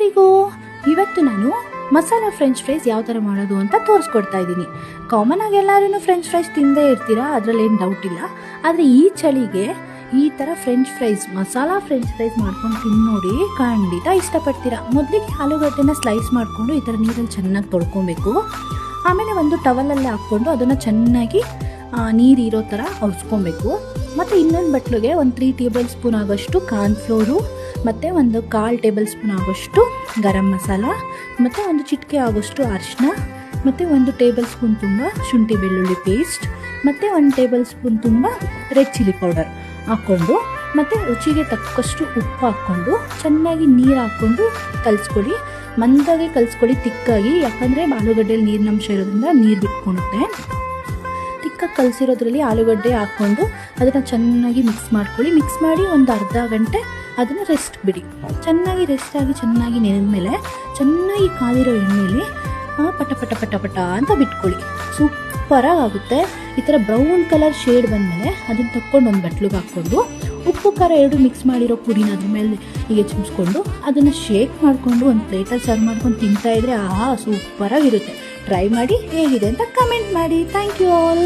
ಎಲ್ಲರಿಗೂ ಇವತ್ತು ನಾನು ಮಸಾಲಾ ಫ್ರೆಂಚ್ ಫ್ರೈಸ್ ಯಾವ ಥರ ಮಾಡೋದು ಅಂತ ತೋರಿಸ್ಕೊಡ್ತಾ ಇದ್ದೀನಿ. ಕಾಮನ್ ಆಗಿ ಎಲ್ಲರೂ ಫ್ರೆಂಚ್ ಫ್ರೈಸ್ ತಿಂದೇ ಇರ್ತೀರಾ, ಅದರಲ್ಲಿ ಏನು ಡೌಟ್ ಇಲ್ಲ. ಆದರೆ ಈ ಚಳಿಗೆ ಈ ಥರ french fries, masala french fries ಮಾಡ್ಕೊಂಡು ತಿನ್ನೋಡಿ ಖಂಡಿತ ಇಷ್ಟಪಡ್ತೀರಾ. ಮೊದಲಿಗೆ ಆಲೂಗಡ್ಡೆನ ಸ್ಲೈಸ್ ಮಾಡಿಕೊಂಡು ಈ ಥರ ನೀರಲ್ಲಿ ಚೆನ್ನಾಗಿ ತೊಳ್ಕೊಬೇಕು. ಆಮೇಲೆ ಒಂದು ಟವಲಲ್ಲಿ ಹಾಕ್ಕೊಂಡು ಅದನ್ನು ಚೆನ್ನಾಗಿ ನೀರು ಇರೋ ಥರ ಒರೆಸ್ಕೊಬೇಕು. ಮತ್ತು ಇನ್ನೊಂದು ಬಟ್ಲಿಗೆ ಒಂದು 3 ಟೇಬಲ್ ಸ್ಪೂನ್ ಆಗೋಷ್ಟು ಕಾರ್ನ್ಫ್ಲೋರು, ಮತ್ತು ಒಂದು 1/4 ಟೇಬಲ್ ಸ್ಪೂನ್ ಆಗೋಷ್ಟು ಗರಂ ಮಸಾಲ, ಮತ್ತು ಒಂದು ಚಿಟಿಕೆ ಆಗೋಷ್ಟು ಅರಿಶಿನ, ಮತ್ತು 1 ಟೇಬಲ್ ಸ್ಪೂನ್ ತುಂಬ ಶುಂಠಿ ಬೆಳ್ಳುಳ್ಳಿ ಪೇಸ್ಟ್, ಮತ್ತು 1 ಟೇಬಲ್ ಸ್ಪೂನ್ ತುಂಬ ರೆಡ್ ಚಿಲ್ಲಿ ಪೌಡರ್ ಹಾಕ್ಕೊಂಡು, ಮತ್ತು ರುಚಿಗೆ ತಕ್ಕಷ್ಟು ಉಪ್ಪು ಹಾಕ್ಕೊಂಡು ಚೆನ್ನಾಗಿ ನೀರು ಹಾಕ್ಕೊಂಡು ಕಲಿಸ್ಕೊಳ್ಳಿ. ಮಂದಾಗಿ ಕಲಿಸ್ಕೊಳ್ಳಿ, ತಿಕ್ಕಾಗಿ, ಯಾಕಂದರೆ ಆಲೂಗಡ್ಡೆಯಲ್ಲಿ ನೀರಿನಂಶ ಇರೋದ್ರಿಂದ ನೀರು ಬಿಟ್ಕೊಳುತ್ತೆ. ತಿಕ್ಕಾಗಿ ಕಲಿಸಿರೋದ್ರಲ್ಲಿ ಆಲೂಗಡ್ಡೆ ಹಾಕ್ಕೊಂಡು ಅದನ್ನು ಚೆನ್ನಾಗಿ ಮಿಕ್ಸ್ ಮಾಡ್ಕೊಳ್ಳಿ. ಮಿಕ್ಸ್ ಮಾಡಿ ಒಂದು ಅರ್ಧ ಗಂಟೆ ಅದನ್ನು ರೆಸ್ಟ್ ಬಿಡಿ. ಚೆನ್ನಾಗಿ ರೆಸ್ಟ್ ಆಗಿ ಚೆನ್ನಾಗಿ ನೆನೆದ್ಮೇಲೆ ಚೆನ್ನಾಗಿ ಕಾದಿರೋ ಎಣ್ಣೆಯಲ್ಲಿ ಪಟ ಪಟ ಪಟ ಪಟ ಅಂತ ಬಿಟ್ಕೊಳ್ಳಿ. ಸೂಪರಾಗಿ ಆಗುತ್ತೆ. ಈ ಥರ ಬ್ರೌನ್ ಕಲರ್ ಶೇಡ್ ಬಂದಮೇಲೆ ಅದನ್ನು ತಕ್ಕೊಂಡು ಒಂದು ಬಟ್ಲಿಗೆ ಹಾಕ್ಕೊಂಡು ಉಪ್ಪು ಖಾರ ಎರಡು ಮಿಕ್ಸ್ ಮಾಡಿರೋ ಪುಡಿನ ಅದ್ರ ಮೇಲೆ ಹೀಗೆ ಚಿಮ್ಸ್ಕೊಂಡು ಅದನ್ನು ಶೇಕ್ ಮಾಡಿಕೊಂಡು ಒಂದು ಪ್ಲೇಟಲ್ಲಿ ಸರ್ವ್ ಮಾಡ್ಕೊಂಡು ತಿಂತಾಯಿದ್ರೆ ಸೂಪರಾಗಿರುತ್ತೆ. ಟ್ರೈ ಮಾಡಿ, ಹೇಗಿದೆ ಅಂತ ಕಮೆಂಟ್ ಮಾಡಿ. Thank you all.